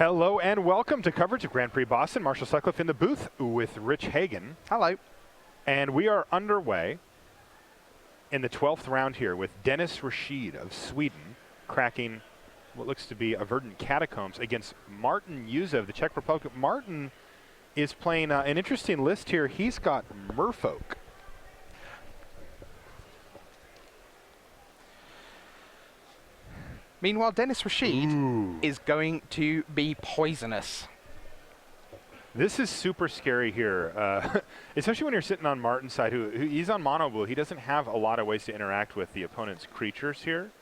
Hello and welcome to coverage of Grand Prix Boston. Marshall Sutcliffe in the booth with Rich Hagan. Hello. And we are underway in the 12th round here with Denniz Rachid of Sweden cracking what looks to be a verdant catacombs against Martin Juza of the Czech Republic. Martin is playing an interesting list here. He's got Merfolk. Meanwhile, Denniz Rachid is going to be poisonous. This is super scary here, especially when you're sitting on Martin's side. He's on mono blue. He doesn't have a lot of ways to interact with the opponent's creatures here.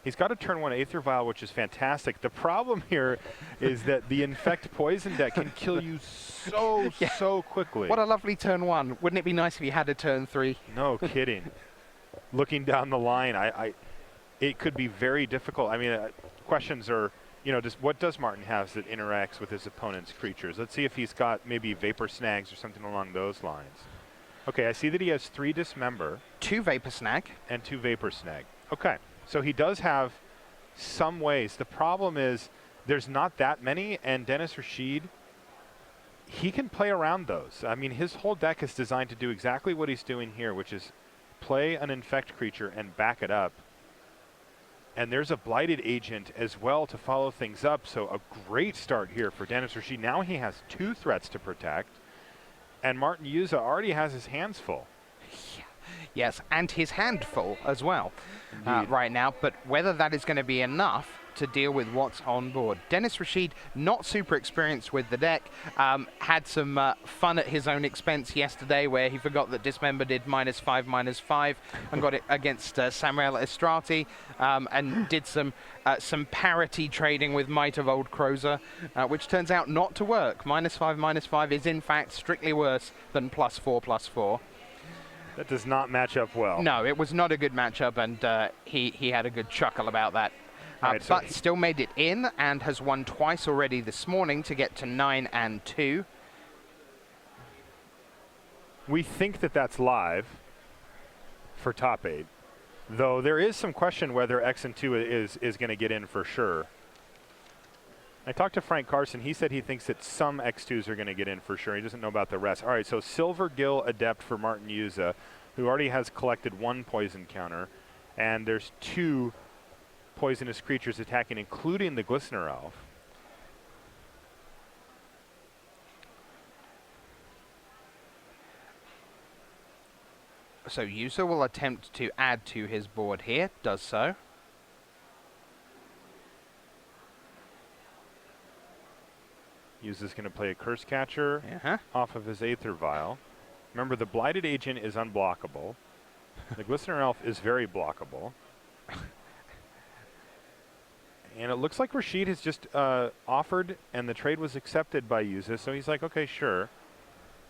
He's got a turn 1 Aether Vial, which is fantastic. The problem here is that the Infect poison deck can kill you so quickly. What a lovely turn 1. Wouldn't it be nice if you had a turn 3? No kidding. Looking down the line, it could be very difficult. I mean, questions are, what does Martin have that interacts with his opponent's creatures? Let's see if he's got maybe Vapor Snags or something along those lines. Okay, I see that he has 3 Dismember. 2 Vapor Snag. And 2 Vapor Snag. Okay, so he does have some ways. The problem is there's not that many, and Denniz Rachid, he can play around those. I mean, his whole deck is designed to do exactly what he's doing here, which is play an Infect creature and back it up. And there's a Blighted Agent as well to follow things up. So a great start here for Denniz Rachid. Now he has 2 threats to protect. And Martin Juza already has his hands full. Yes, and his hand full as well right now. But whether that is going to be enough to deal with what's on board. Denniz Rachid, not super experienced with the deck, had some fun at his own expense yesterday where he forgot that Dismember did -5/-5 and got it against Samuel Estrati and did some parity trading with Might of Old Crozer, which turns out not to work. -5/-5 is in fact strictly worse than +4/+4. That does not match up well. No, it was not a good matchup, and he had a good chuckle about that. Right, so but still made it in and has won twice already this morning to get to 9-2. We think that that's live for top 8, though there is some question whether X and 2 is going to get in for sure. I talked to Frank Carson. He said he thinks that some X2s are going to get in for sure. He doesn't know about the rest. All right, so Silver Gill Adept for Martin Juza, who already has collected 1 poison counter, and there's 2 poisonous creatures attacking, including the Glistener Elf. So Juza will attempt to add to his board here, does so. Juza's going to play a Curse Catcher off of his Aether Vial. Remember, the Blighted Agent is unblockable. The Glistener Elf is very blockable. And it looks like Rachid has just offered, and the trade was accepted by Juza, so he's like, okay, sure.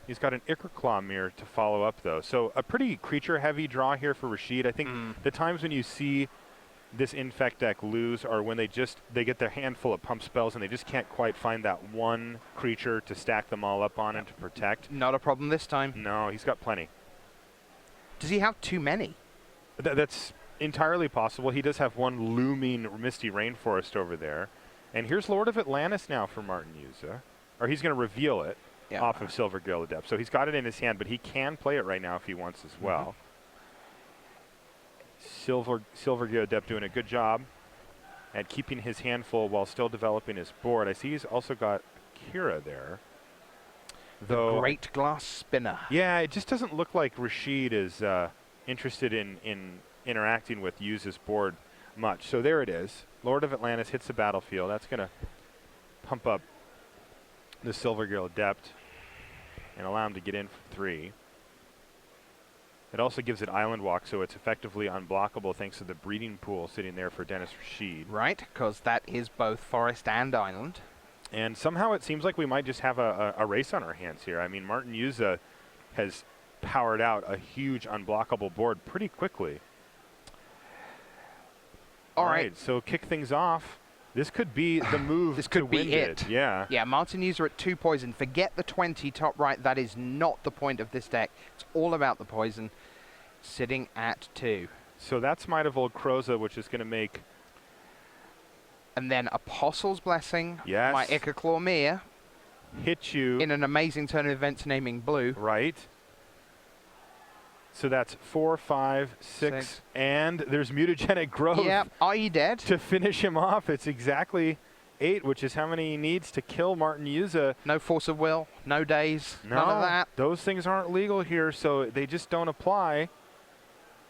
He's got an Ichor Mirror to follow up, though. So a pretty creature-heavy draw here for Rachid. I think the times when you see this Infect deck lose are when they get their handful of pump spells, and they just can't quite find that one creature to stack them all up on and to protect. Not a problem this time. No, he's got plenty. Does he have too many? That's entirely possible. He does have 1 looming Misty Rainforest over there. And here's Lord of Atlantis now for Martin Juza. Or he's going to reveal it off of Silver Gill Adept. So he's got it in his hand, but he can play it right now if he wants as well. Silver Gill Adept doing a good job at keeping his hand full while still developing his board. I see he's also got Kira there. The Great Glass Spinner. Yeah, it just doesn't look like Rachid is interested in interacting with Juza's board much. So there it is. Lord of Atlantis hits the battlefield. That's going to pump up the Silver Gill Adept and allow him to get in for 3. It also gives it Island Walk, so it's effectively unblockable thanks to the breeding pool sitting there for Denniz Rachid. Right, because that is both forest and island. And somehow it seems like we might just have a race on our hands here. I mean, Martin Juza has powered out a huge unblockable board pretty quickly. All right, so kick things off. This could be the move. This could be it. Yeah. Yeah, Martin Juza at 2 poison. Forget the 20 top right. That is not the point of this deck. It's all about the poison. Sitting at 2. So that's Might of Old Croza, which is going to make And then Apostle's Blessing, Yes. my Ichaclawmere, Hit you. in an amazing turn of events naming blue. Right. So that's 4, 5, 6, Six. and there's mutagenic growth. Yep, are you dead? To finish him off. It's exactly 8, which is how many he needs to kill Martin Juza. No force of will, no days, No, none of that. those things aren't legal here, so they just don't apply.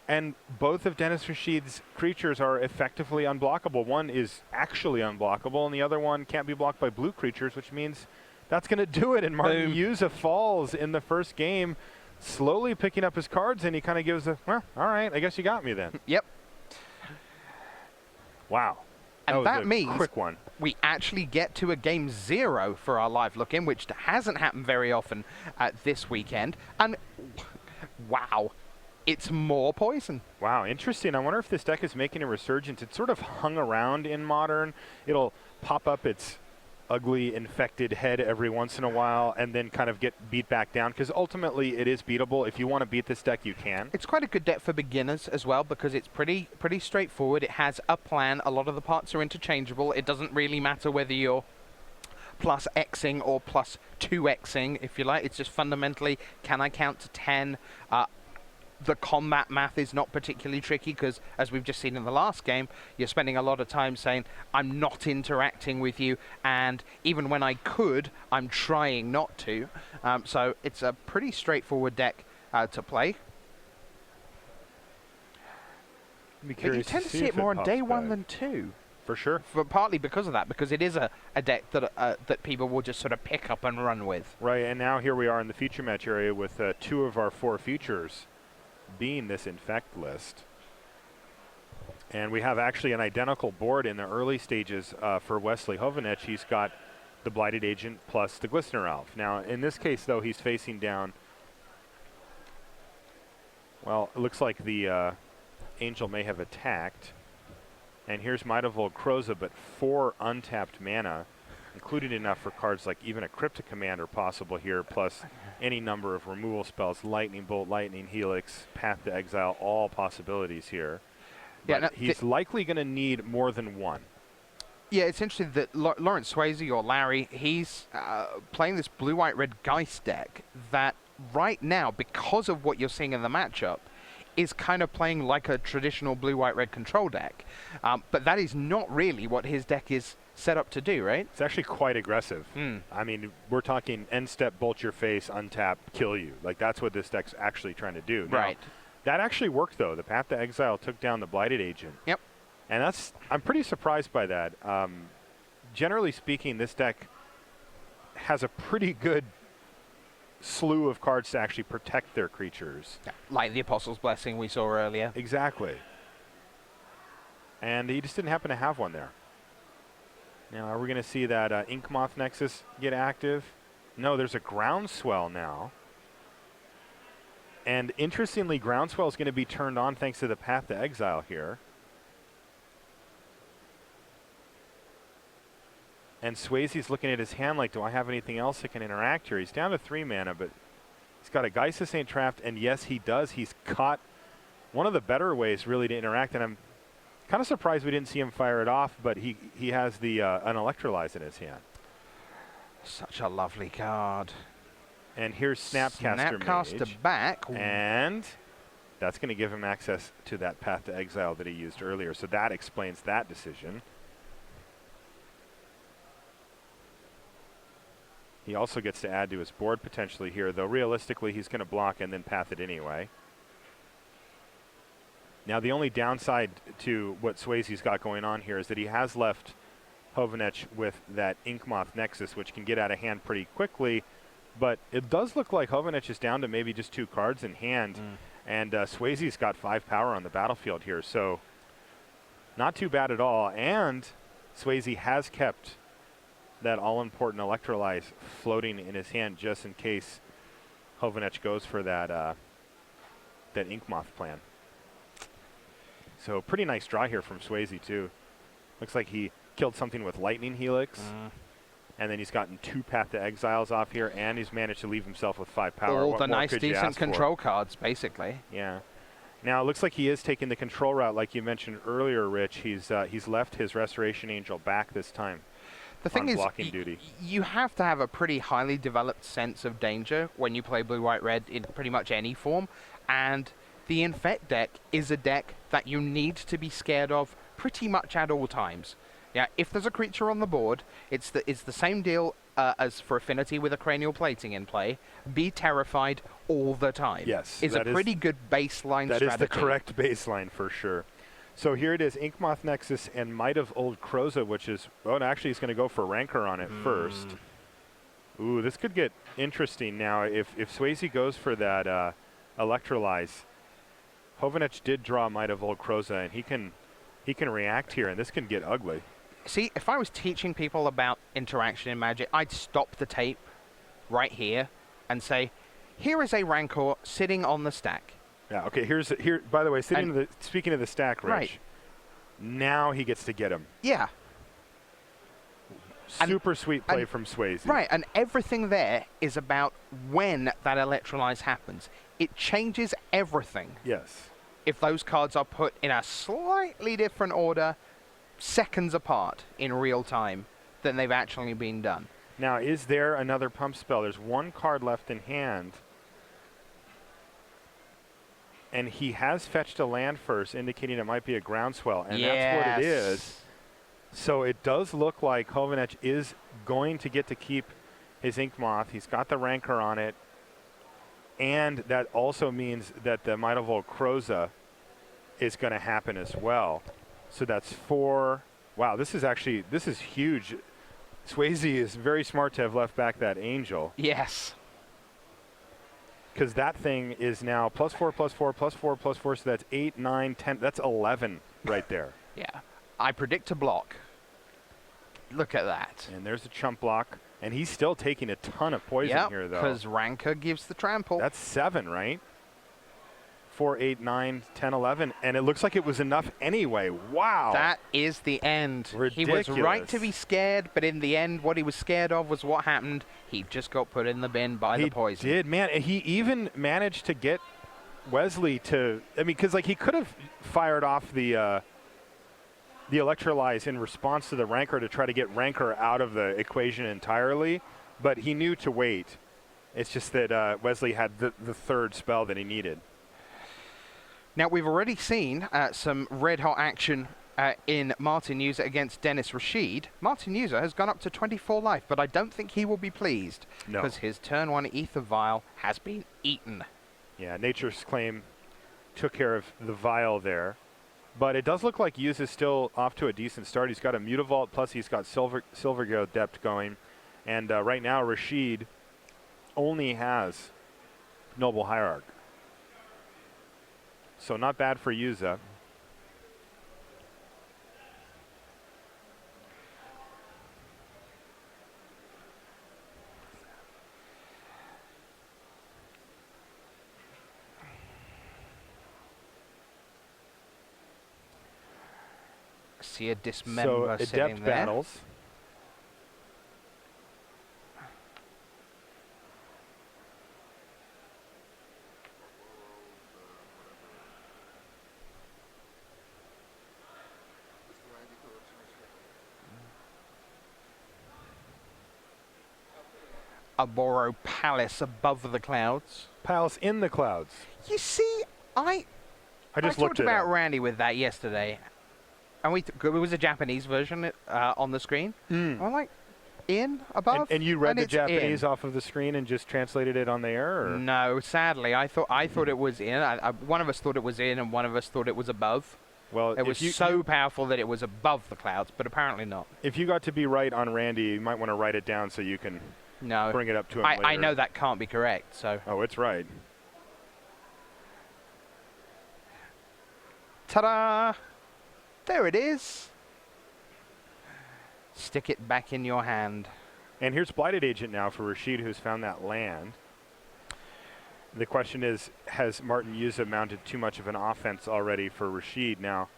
And both of Denniz Rachid's creatures are effectively unblockable. One is actually unblockable, and the other one can't be blocked by blue creatures, which means that's going to do it. And Martin Juza falls in the first game, slowly picking up his cards, and he kind of gives a, well, all right, I guess you got me then. Yep. Wow. And that a means quick one. we actually get to a game 0 for our live look-in, which hasn't happened very often this weekend. And wow, it's more poison. Wow, interesting. I wonder if this deck is making a resurgence. It's sort of hung around in Modern. It'll pop up its ugly infected head every once in a while and then kind of get beat back down, because ultimately it is beatable. If you want to beat this deck, you can. It's quite a good deck for beginners as well, because it's pretty straightforward. It has a plan. A lot of the parts are interchangeable. It doesn't really matter whether you're plus Xing or plus 2Xing, if you like. It's just fundamentally, can I count to 10? The combat math is not particularly tricky, because as we've just seen in the last game, you're spending a lot of time saying, I'm not interacting with you, and even when I could, I'm trying not to. So it's a pretty straightforward deck to play. Be But you tend to see it more on day 1 than 2. For sure. Partly because of that, because it is a deck that people will just sort of pick up and run with. Right, and now here we are in the feature match area with 2 of our 4 features being this Infect list. And we have actually an identical board in the early stages for Wesley Hovanec. He's got the Blighted Agent plus the Glistener Elf. Now, in this case, though, he's facing down, well, it looks like the Angel may have attacked. And here's Mightyvold Kroza, but 4 untapped mana, including enough for cards like even a Cryptic Commander possible here, plus any number of removal spells, Lightning Bolt, Lightning Helix, Path to Exile, all possibilities here. Yeah, but he's likely going to need more than 1. Yeah, it's interesting that Lawrence Swayze, or Larry, he's playing this blue-white-red Geist deck that right now, because of what you're seeing in the matchup, is kind of playing like a traditional blue-white-red control deck. But that is not really what his deck is set up to do, right? It's actually quite aggressive. I mean, we're talking end step, bolt your face, untap, kill you. Like, that's what this deck's actually trying to do. Right. Now, that actually worked, though. The Path to Exile took down the Blighted Agent. Yep. And I'm pretty surprised by that. Generally speaking, this deck has a pretty good slew of cards to actually protect their creatures. Yeah, like the Apostle's Blessing we saw earlier. Exactly. And he just didn't happen to have one there. Now, are we going to see that Inkmoth Nexus get active? No, there's a Groundswell now. And interestingly, Groundswell is going to be turned on thanks to the Path to Exile here. And Swayze's looking at his hand like, do I have anything else that can interact here? He's down to 3 mana, but he's got a Geist of St. Traft, and yes, he does. He's caught one of the better ways, really, to interact, and I'm kind of surprised we didn't see him fire it off, but he has the Unelectrolyze in his hand. Such a lovely card. And here's Snapcaster Mage. Back. And that's going to give him access to that Path to Exile that he used earlier, so that explains that decision. He also gets to add to his board potentially here, though realistically he's going to block and then path it anyway. Now the only downside to what Swayze's got going on here is that he has left Hovanec with that Inkmoth Nexus, which can get out of hand pretty quickly, but it does look like Hovanec is down to maybe just 2 cards in hand, and Swayze's got 5 power on the battlefield here, so not too bad at all, and Swayze has kept that all-important Electrolyze floating in his hand just in case Hovanec goes for that that Inkmoth plan. So pretty nice draw here from Swayze too. Looks like he killed something with Lightning Helix, and then he's gotten 2 Path to Exiles off here, and he's managed to leave himself with 5 power. All what the more nice, could you decent ask for? control cards, basically. Yeah. Now it looks like he is taking the control route, like you mentioned earlier, Rich. He's left his Restoration Angel back this time. The thing is, blocking duty. You have to have a pretty highly developed sense of danger when you play blue, white, red in pretty much any form, and the Infect deck is a deck that you need to be scared of pretty much at all times. Yeah, if there's a creature on the board, it's the same deal as for Affinity with a Cranial Plating in play. Be terrified all the time. Yes, is a pretty good baseline strategy. That is the correct baseline for sure. So here it is, Inkmoth Nexus and Might of Old Kroza, which is, well, actually he's going to go for Rancor on it first. Ooh, this could get interesting now. If Swayze goes for that Electrolyze, Hovnech did draw Might of Old Kroza, and he can react here, and this can get ugly. See, if I was teaching people about interaction in Magic, I'd stop the tape right here and say, here is a Rancor sitting on the stack. Yeah, okay, here. By the way, speaking of the stack, Rich, right. Now he gets to get him. Yeah. Super sweet play from Swayze. Right, and everything there is about when that Electrolyze happens. It changes everything. Yes. If those cards are put in a slightly different order, seconds apart in real time, than they've actually been done. Now, is there another pump spell? There's one card left in hand. And he has fetched a land first, indicating it might be a groundswell. And that's what it is. So it does look like Hovnech is going to get to keep his Inkmoth. He's got the Rancor on it. And that also means that the Might of Old Kroza is going to happen as well. So that's 4. Wow, this is huge. Swayze is very smart to have left back that Angel. Yes. Because that thing is now +4, +4, +4, +4. So that's 8, 9, 10. That's 11 right there. Yeah. I predict a block. Look at that. And there's a chump block. And he's still taking a ton of poison here, though. Because Rancor gives the trample. That's 7, right? 4, 8, 9, 10, 11. And it looks like it was enough anyway. Wow. That is the end. Ridiculous. He was right to be scared, but in the end, what he was scared of was what happened. He just got put in the bin by the poison. He did, man. And he even managed to get Wesley to, I mean, because like he could have fired off the Electrolyze in response to the Rancor to try to get Rancor out of the equation entirely, but he knew to wait. It's just that Wesley had the third spell that he needed. Now, we've already seen some red-hot action in Martin Juza against Denniz Rachid. Martin Juza has gone up to 24 life, but I don't think he will be pleased because his turn 1 Ether Vial has been eaten. Yeah, Nature's Claim took care of the Vial there. But it does look like Juza is still off to a decent start. He's got a Mutavault, plus he's got Silvergo Depth going. And right now, Rachid only has Noble Hierarch. So not bad for Juza. See a Dismember sitting Adept there. Battles. Aboro Palace above the clouds. Palace in the clouds. You see, I just talked about Randy with that yesterday. And it was a Japanese version on the screen. I'm like, in, above? And you read the Japanese off of the screen and just translated it on the air? Or? No, sadly. I thought it was in. One of us thought it was in and one of us thought it was above. Well, it was so powerful that it was above the clouds, but apparently not. If you got to be right on Randy, you might want to write it down so you can bring it up to him later. I know that can't be correct, so. Oh, it's right. Ta-da! There it is. Stick it back in your hand. And here's Blighted Agent now for Rachid, who's found that land. The question is, has Martin Juza mounted too much of an offense already for Rachid? Now,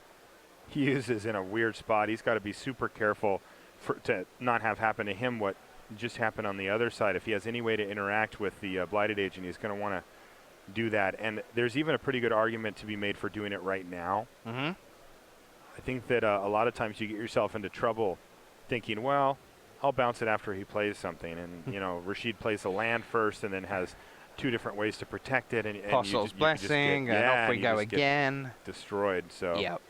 Hughes is in a weird spot. He's got to be super careful to not have happen to him what just happened on the other side. If he has any way to interact with the Blighted Agent, he's going to want to do that. And there's even a pretty good argument to be made for doing it right now. Mm-hmm. I think that a lot of times you get yourself into trouble thinking, well, I'll bounce it after he plays something. And, you know, Rachid plays a land first and then has 2 different ways to protect it. And Apostle's Blessing, and off we go again. Destroyed. So Yep.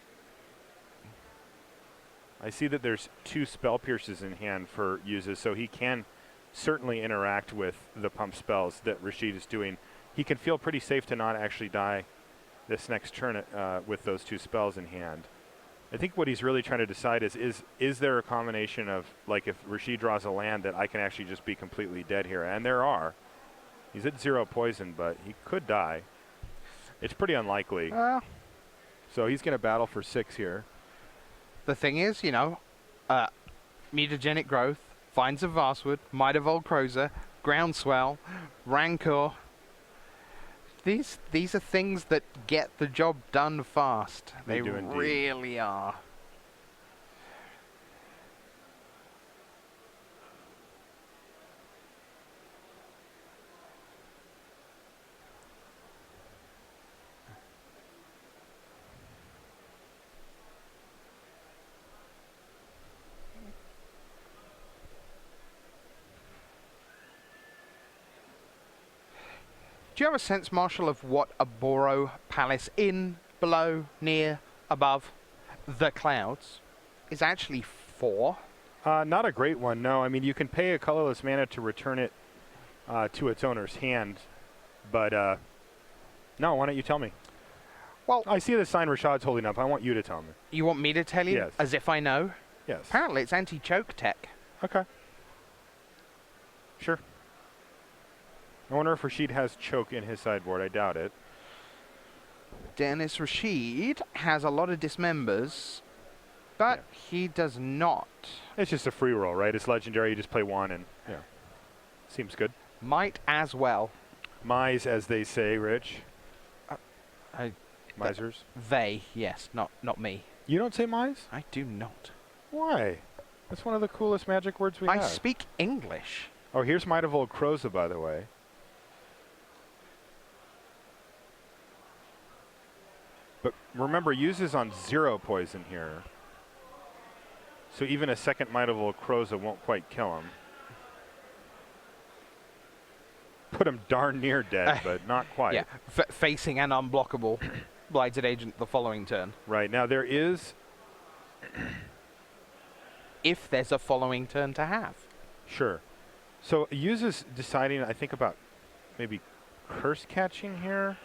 I see that there's 2 Spell Pierces in hand for Juza, so he can certainly interact with the pump spells that Rachid is doing. He can feel pretty safe to not actually die this next turn with those 2 spells in hand. I think what he's really trying to decide is there a combination of, like, if Rachid draws a land that I can actually just be completely dead here? And there are. He's at 0 poison, but he could die. It's pretty unlikely. So he's going to battle for 6 here. The thing is, you know, mutagenic growth, Vines of Vastwood, Might of Old Crozer, Groundswell, Rancor. These are things that get the job done fast. They do indeed. really are. Do you have a sense, Marshall, of what a Boro Palace in, below, near, above the clouds is actually for? Not a great one, no. I mean, you can pay a colorless mana to return it to its owner's hand, but no, why don't you tell me? Well, I see the sign Rashad's holding up. I want you to tell me. You want me to tell you? Yes. As if I know? Yes. Apparently it's anti-choke tech. Okay. Sure. I wonder if Rachid has choke in his sideboard. I doubt it. Denniz Rachid has a lot of dismembers, but he does not. It's just a free roll, right? It's legendary. You just play 1 and, yeah. Seems good. Might as well. Mize, as they say, Rich. Misers? They, yes, not me. You don't say Mize? I do not. Why? That's one of the coolest magic words we have. I speak English. Oh, here's Might of Old Croza, by the way. But remember, Juza's on 0 poison here. So even a second Might of Old Croza won't quite kill him. Put him darn near dead, but not quite. Yeah, facing an unblockable Blighted Agent the following turn. Right, now there is... if there's a following turn to have. Sure. So Juza's deciding, I think, about maybe curse catching here.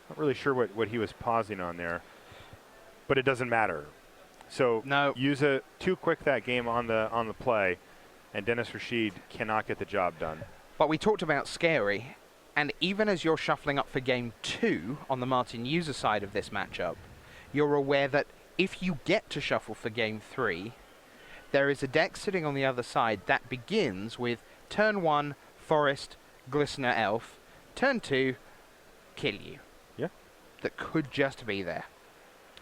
Not really sure what he was pausing on there, but it doesn't matter. So no. Juza too quick that game on the play, and Denniz Rachid cannot get the job done. But we talked about scary, and even as you're shuffling up for game 2 on the Martin Juza side of this matchup, you're aware that if you get to shuffle for game 3, there is a deck sitting on the other side that begins with turn 1, Forest, Glistener Elf, turn 2, kill you. Yeah. That could just be there.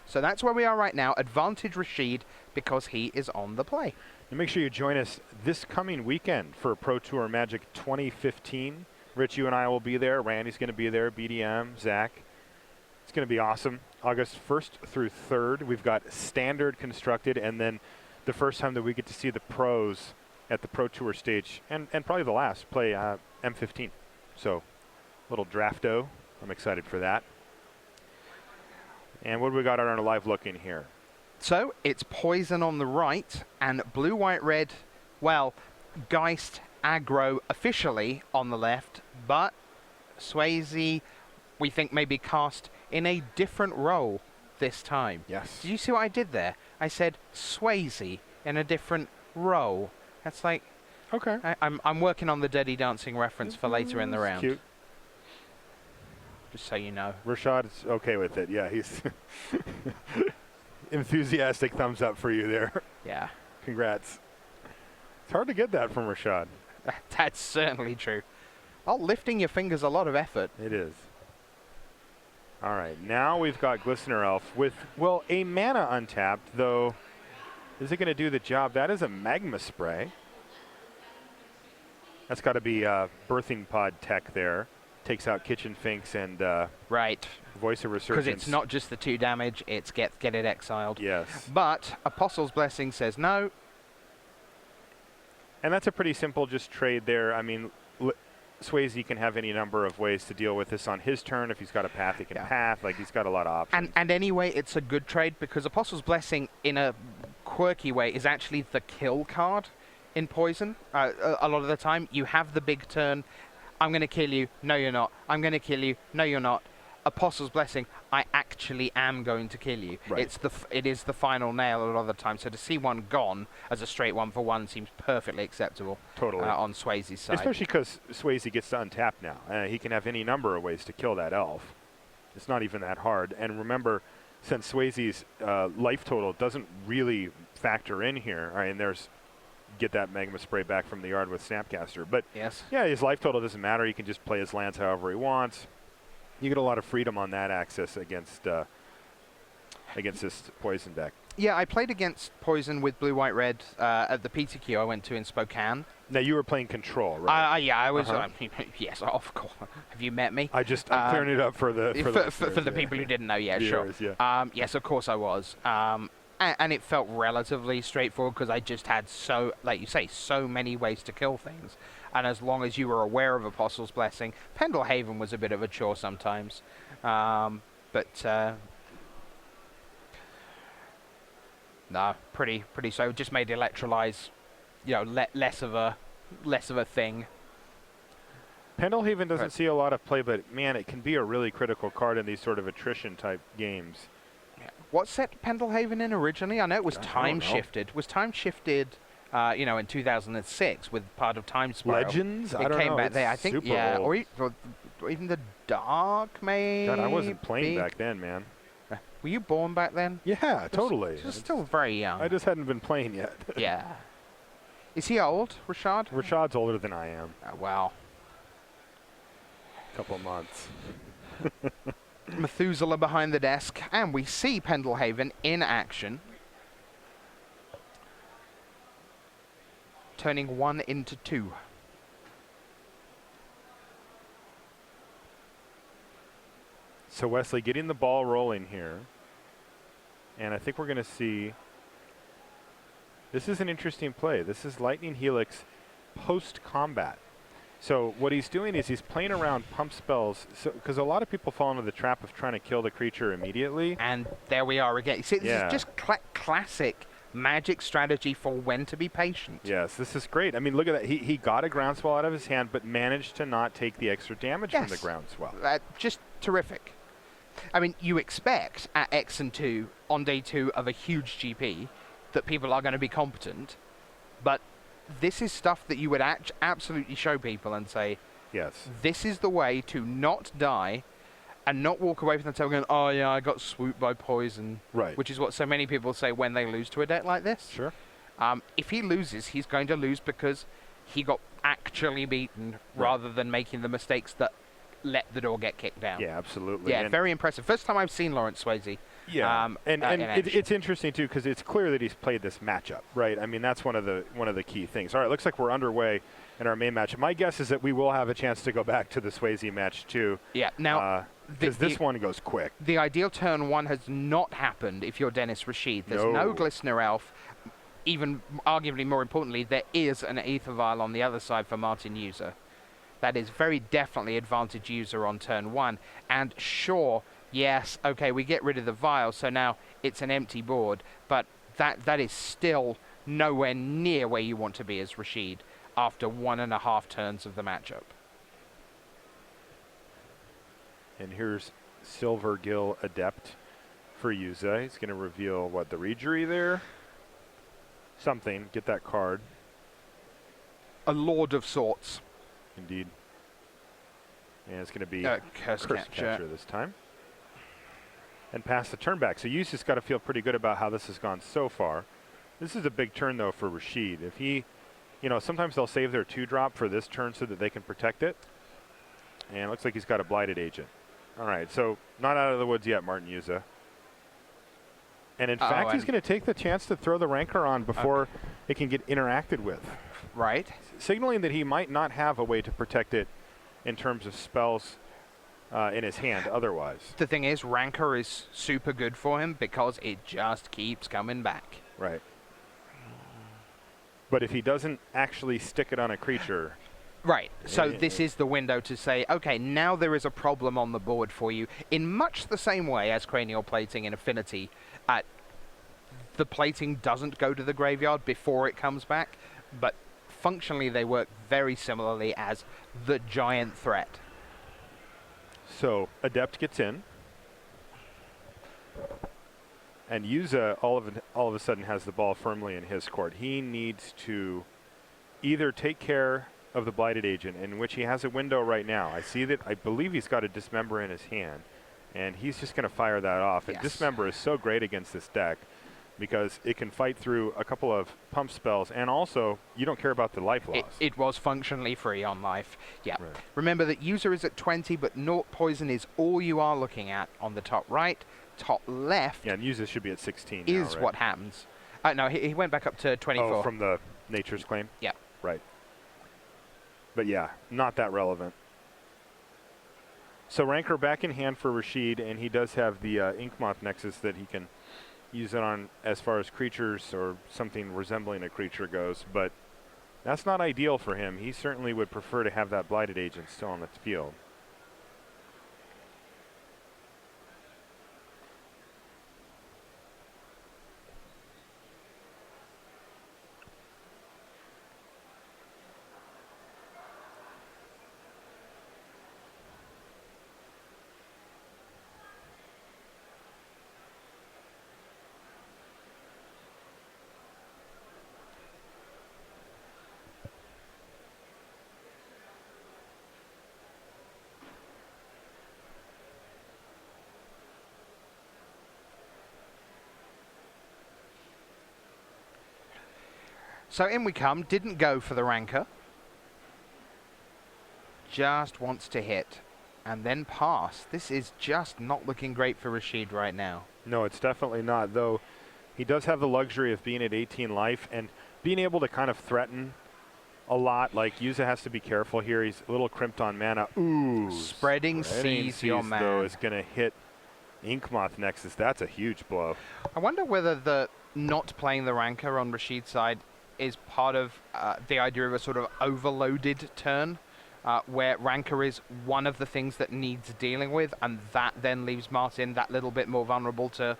So that's where we are right now. Advantage Rachid because he is on the play. And make sure you join us this coming weekend for Pro Tour Magic 2015. Rich, you and I will be there. Randy's going to be there. BDM, Zach. It's going to be awesome. August 1st through 3rd. We've got Standard constructed, and then the first time that we get to see the pros at the Pro Tour stage, and probably the last, play M15. So, little drafto. I'm excited for that. And what do we got on our live look in here? So, it's Poison on the right, and Blue, White, Red, well, Geist, Aggro officially on the left, but Swayze, we think, may be cast in a different role this time. Yes. Did you see what I did there? I said Swayze in a different role. That's like... Okay. I'm working on the Dirty Dancing reference for later in the round. Cute. Just so you know. Rashad's okay with it. Yeah, he's enthusiastic thumbs up for you there. Yeah. Congrats. It's hard to get that from Rachid. That's certainly true. Oh, lifting your finger's a lot of effort. It is. All right, now we've got Glistener Elf with, well, a mana untapped, though. Is it going to do the job? That is a Magma Spray. That's got to be birthing pod tech there. takes out Kitchen Finks and Right. Voice of Resurgence. Because it's not just the 2 damage, it's get it exiled. Yes. But Apostle's Blessing says no. And that's a pretty simple just trade there. I mean, Swayze can have any number of ways to deal with this on his turn. If he's got a path, he can path. Like, he's got a lot of options. And anyway, it's a good trade because Apostle's Blessing, in a quirky way, is actually the kill card in Poison. A lot of the time, you have the big turn. I'm going to kill you. No, you're not. I'm going to kill you. No, you're not. Apostle's Blessing, I actually am going to kill you. Right. It is the final nail a lot of the time. So to see one gone as a straight 1-for-1 seems perfectly acceptable. Totally. On Swayze's side. Especially because Swayze gets to untap now. He can have any number of ways to kill that elf. It's not even that hard. And remember, since Swayze's life total doesn't really factor in here, and there's get that Magma Spray back from the yard with Snapcaster. But yes. Yeah, his life total doesn't matter. He can just play his lands however he wants. You get a lot of freedom on that axis against this Poison deck. Yeah, I played against Poison with blue, white, red at the PTQ I went to in Spokane. Now, you were playing Control, right? Yeah, I was. Yes, of course. Have you met me? I'm clearing it up for the people who didn't know. Yeah, viewers, sure. Yeah. Yes, of course I was. And it felt relatively straightforward because I just had like you say, so many ways to kill things. And as long as you were aware of Apostle's Blessing, Pendelhaven was a bit of a chore sometimes. No, pretty so. Just made Electrolyze, less of a thing. Pendelhaven doesn't see a lot of play, but man, it can be a really critical card in these sort of attrition type games. What set Pendelhaven in originally? I know it was time shifted. Was time shifted? In 2006 with part of Time Spiral. Legends? It came back there. I think, yeah. Or even the Dark, maybe. God, I wasn't playing back then, man. Were you born back then? Yeah, totally. You're still very young. I just hadn't been playing yet. Yeah. Is he old, Rachid? Rashad's older than I am. Wow. Couple of months. Methuselah behind the desk, and we see Pendelhaven in action. Turning 1 into 2. So Wesley getting the ball rolling here. And I think we're going to see, this is an interesting play. This is Lightning Helix post-combat. So what he's doing is he's playing around pump spells, because a lot of people fall into the trap of trying to kill the creature immediately. And there we are again. See, this is just classic Magic strategy for when to be patient. Yes, this is great. I mean, look at that. He got a Groundswell out of his hand, but managed to not take the extra damage from the Groundswell. Just terrific. I mean, you expect at X and 2 on day 2 of a huge GP that people are going to be competent, but this is stuff that you would absolutely show people and say, yes, this is the way to not die and not walk away from the table going, oh yeah, I got swooped by poison. Right. Which is what so many people say when they lose to a deck like this. Sure. If he loses, he's going to lose because he got actually beaten rather than making the mistakes that let the door get kicked down. Yeah, absolutely. Yeah, very impressive. First time I've seen Lawrence Swayze. Yeah, it's interesting too because it's clear that he's played this matchup, right? I mean, that's one of the key things. All right, looks like we're underway in our main match. My guess is that we will have a chance to go back to the Swayze match too. Yeah, now because this one goes quick. The ideal turn 1 has not happened if you're Denniz Rachid. There's no Glistener Elf. Even arguably more importantly, there is an Aether Vial on the other side for Martin Juza. That is very definitely advantage Juza on turn 1. And sure, yes, okay, we get rid of the vial, so now it's an empty board. But that is still nowhere near where you want to be as Rachid after 1.5 turns of the matchup. And here's Silver Gill Adept for Juza. He's going to reveal, what, the Regery there? Something. Get that card. A Lord of sorts. Indeed. And it's going to be Curse Catcher this time. And pass the turn back. So Juza's got to feel pretty good about how this has gone so far. This is a big turn, though, for Rachid. If he, sometimes they'll save their 2-drop for this turn so that they can protect it. And it looks like he's got a Blighted Agent. All right, so not out of the woods yet, Martin Juza. And in fact, he's going to take the chance to throw the Rancor on before it can get interacted with. Right. Signaling that he might not have a way to protect it in terms of spells in his hand otherwise. The thing is, Rancor is super good for him because it just keeps coming back. Right. But if he doesn't actually stick it on a creature... Right, so this is the window to say, okay, now there is a problem on the board for you. In much the same way as cranial plating in Affinity, the plating doesn't go to the graveyard before it comes back, but functionally they work very similarly as the giant threat. So, Adept gets in. And Juza all of a sudden has the ball firmly in his court. He needs to either take care of the Blighted Agent, in which he has a window right now. I believe he's got a Dismember in his hand, and he's just going to fire that off. Yes. And Dismember is so great against this deck because it can fight through a couple of pump spells, and also you don't care about the life loss. It was functionally free on life. Yeah. Right. Remember that user is at 20, but Naught Poison is all you are looking at on the top right. Top left Yeah, and Juza should be at 16 is now, right? what happens. No, he went back up to 24. Oh, from the Nature's Claim? Yeah. Right. But yeah, not that relevant. So Rancor back in hand for Rachid, and he does have the Inkmoth Nexus that he can use it on as far as creatures or something resembling a creature goes, but that's not ideal for him. He certainly would prefer to have that Blighted Agent still on the field. So in we come. Didn't go for the Rancor. Just wants to hit and then pass. This is just not looking great for Rachid right now. No, it's definitely not, though he does have the luxury of being at 18 life and being able to kind of threaten a lot. Like, Juza has to be careful here. He's a little crimped on mana. Ooh. Spreading Seas your man. Though, is going to hit Inkmoth Nexus. That's a huge blow. I wonder whether the not playing the Rancor on Rashid's side is part of the idea of a sort of overloaded turn, where Rancor is one of the things that needs dealing with, and that then leaves Martin that little bit more vulnerable to,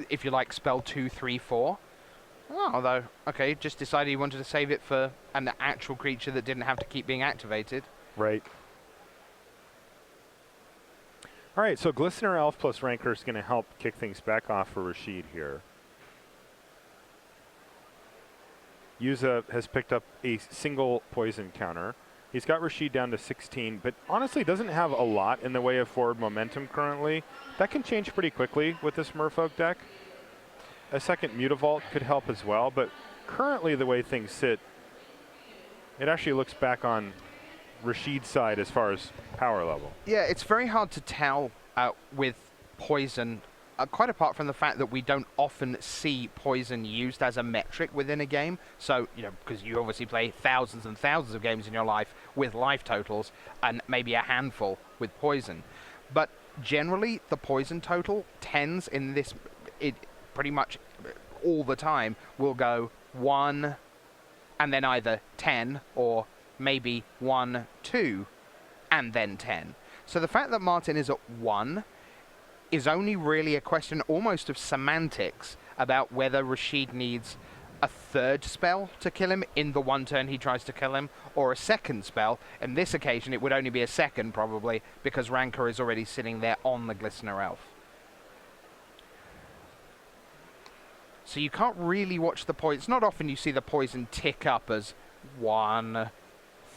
if you like, spell 2, 3, 4. Oh, although, okay, just decided he wanted to save it for an actual creature that didn't have to keep being activated. Right. All right, so Glistener Elf plus Rancor is going to help kick things back off for Rachid here. Juza has picked up a single poison counter. He's got Rachid down to 16, but honestly doesn't have a lot in the way of forward momentum currently. That can change pretty quickly with this Merfolk deck. A second Mutavault could help as well, but currently the way things sit, it actually looks back on Rashid's side as far as power level. Yeah, it's very hard to tell with poison, quite apart from the fact that we don't often see poison used as a metric within a game. So, you know, because you obviously play thousands and thousands of games in your life with life totals and maybe a handful with poison. But generally, the poison total tends in this, it pretty much all the time will go 1 and then either 10 or maybe 1, 2 and then 10. So the fact that Martin is at 1 is only really a question almost of semantics about whether Rachid needs a third spell to kill him in the one turn he tries to kill him, or a second spell. In this occasion, it would only be a second, probably, because Rancor is already sitting there on the Glistener Elf. So you can't really watch the poison. It's not often you see the poison tick up as 1,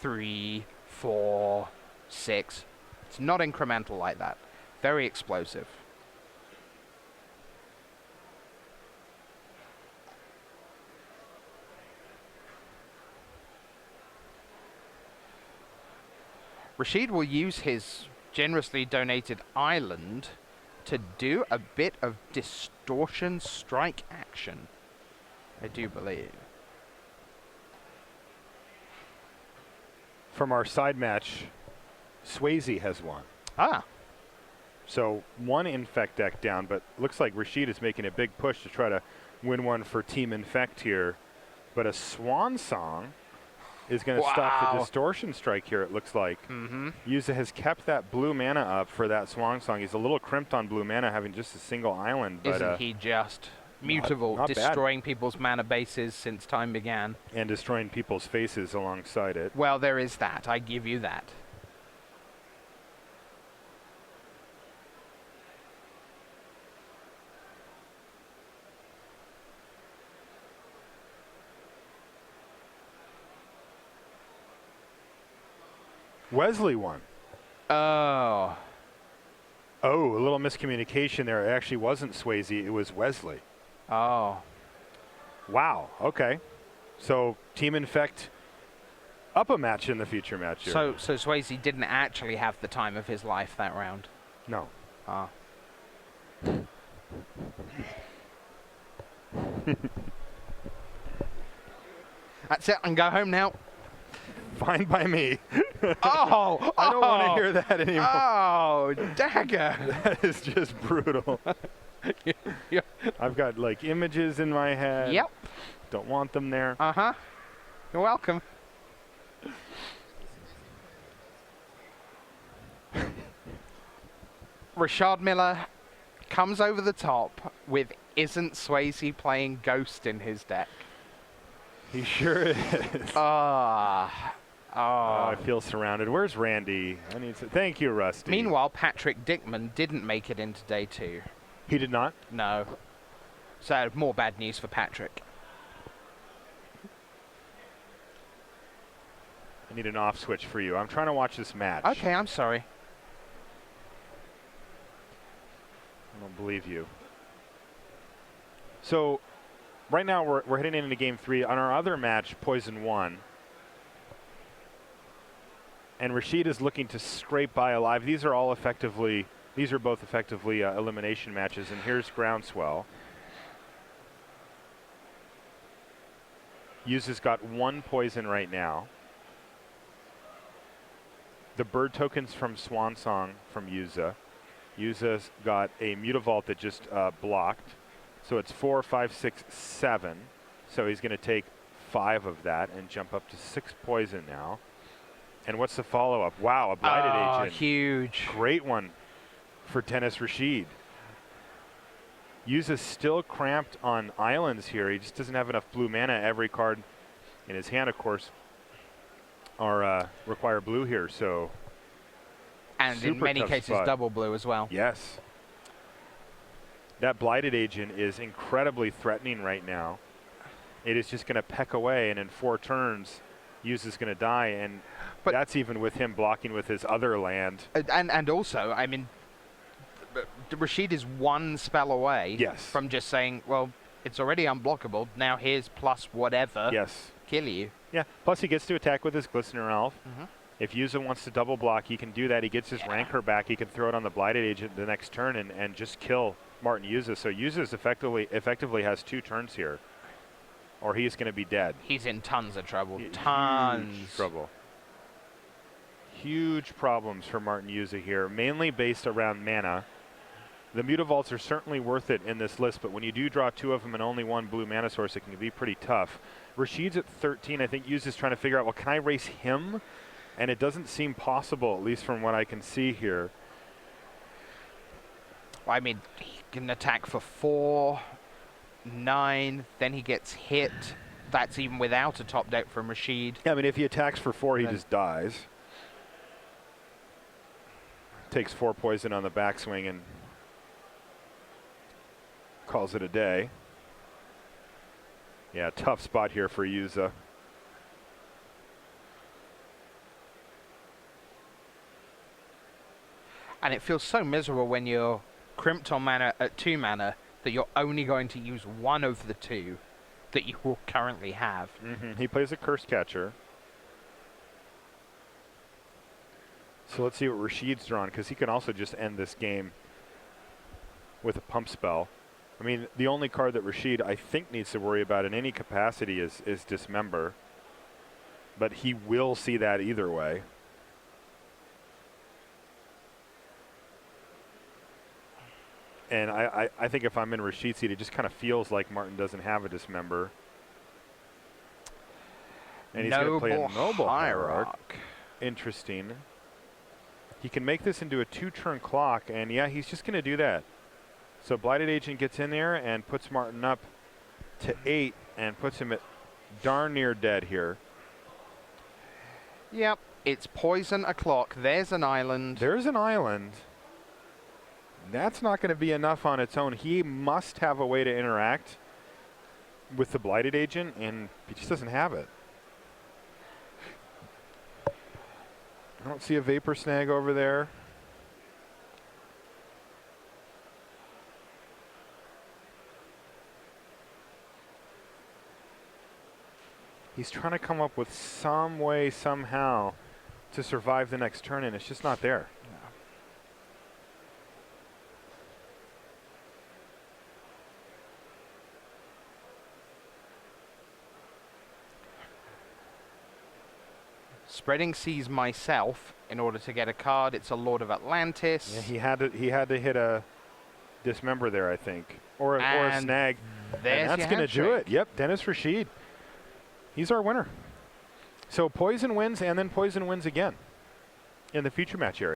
3, 4, 6. It's not incremental like that. Very explosive. Rachid will use his generously donated island to do a bit of distortion strike action, I do believe. From our side match Swayze has one. Ah. So one Infect deck down, but looks like Rachid is making a big push to try to win one for Team Infect here. But a Swan Song is going to stop the Distortion Strike here, it looks like. Juza has kept that blue mana up for that Swan Song. He's a little crimped on blue mana, having just a single island. But isn't he just mutable, not destroying people's mana bases since time began? And destroying people's faces alongside it. Well, there is that. I give you that. Wesley won. Oh. Oh, a little miscommunication there. It actually wasn't Swayze, it was Wesley. Oh. Wow, okay. So Team Infect up a match in the future match here. So Swayze didn't actually have the time of his life that round? No. Ah. That's it, I can go home now. Fine by me. Oh! I don't want to hear that anymore. Oh, dagger! That is just brutal. Yeah. I've got like images in my head. Yep. Don't want them there. Uh-huh. You're welcome. Rashad Miller comes over the top with Isn't Swayze playing Ghost in his deck. He sure is. Ah. Oh, I feel surrounded. Where's Randy? I need to. Thank you, Rusty. Meanwhile, Patrick Dickman didn't make it into day 2. He did not? No. So, more bad news for Patrick. I need an off switch for you. I'm trying to watch this match. Okay, I'm sorry. I don't believe you. So, right now we're heading into game 3. On our other match, Poison won. And Rachid is looking to scrape by alive. These are both effectively elimination matches. And here's Groundswell. Juza's got 1 poison right now. The bird tokens from Swan Song from Juza. Juza's got a Mutavault that just blocked. So it's 4, 5, 6, 7. So he's going to take 5 of that and jump up to 6 poison now. And what's the follow-up? Wow, a Blighted Agent. Huge. Great one for Denniz Rachid. Juza's still cramped on islands here. He just doesn't have enough blue mana. Every card in his hand, of course, are require blue here. So, and in many cases, spot. double blue as well. Yes. That Blighted Agent is incredibly threatening right now. It is just going to peck away, and in 4 turns, Juza's going to die, and that's even with him blocking with his other land. And also, I mean, Rachid is 1 spell away from just saying, well, it's already unblockable. Now here's plus whatever. Yes. Kill you. Yeah. Plus he gets to attack with his Glistener Elf. If Juza wants to double block, he can do that. He gets his Rancor back. He can throw it on the Blighted Agent the next turn and just kill Martin Juza. So Juza's effectively has 2 turns here, or he's going to be dead. He's in tons of trouble. Tons. Huge trouble. Huge problems for Martin Juza here, mainly based around mana. The Mutavaults are certainly worth it in this list, but when you do draw 2 of them and only 1 blue mana source, it can be pretty tough. Rachid's at 13. I think Juza's trying to figure out, well, can I race him? And it doesn't seem possible, at least from what I can see here. I mean, he can attack for 4, 9, then he gets hit. That's even without a top deck from Rachid. Yeah, I mean, if he attacks for 4, he just dies. Takes 4 poison on the backswing and calls it a day. Yeah, tough spot here for Juza. And it feels so miserable when you're crimped on mana at 2 mana that you're only going to use 1 of the 2 that you will currently have. He plays a Curse Catcher. So let's see what Rachid's drawn, because he can also just end this game with a pump spell. I mean, the only card that Rachid, I think, needs to worry about in any capacity is Dismember. But he will see that either way. And I think if I'm in Rachid's seat, it just kind of feels like Martin doesn't have a dismember. And he's going to play a Noble Hierarch. Interesting. He can make this into a 2-turn clock, and yeah, he's just going to do that. So Blighted Agent gets in there and puts Martin up to 8 and puts him at darn near dead here. Yep, it's poison o'clock. There's an island. There's an island. That's not going to be enough on its own. He must have a way to interact with the Blighted Agent, and he just doesn't have it. I don't see a Vapor Snag over there. He's trying to come up with some way, somehow, to survive the next turn, and it's just not there. Spreading Seas myself in order to get a card. It's a Lord of Atlantis. Yeah, he had to hit a dismember there, I think, or a snag. And that's going to do it. Yep, Denniz Rachid. He's our winner. So poison wins, and then poison wins again in the future match area.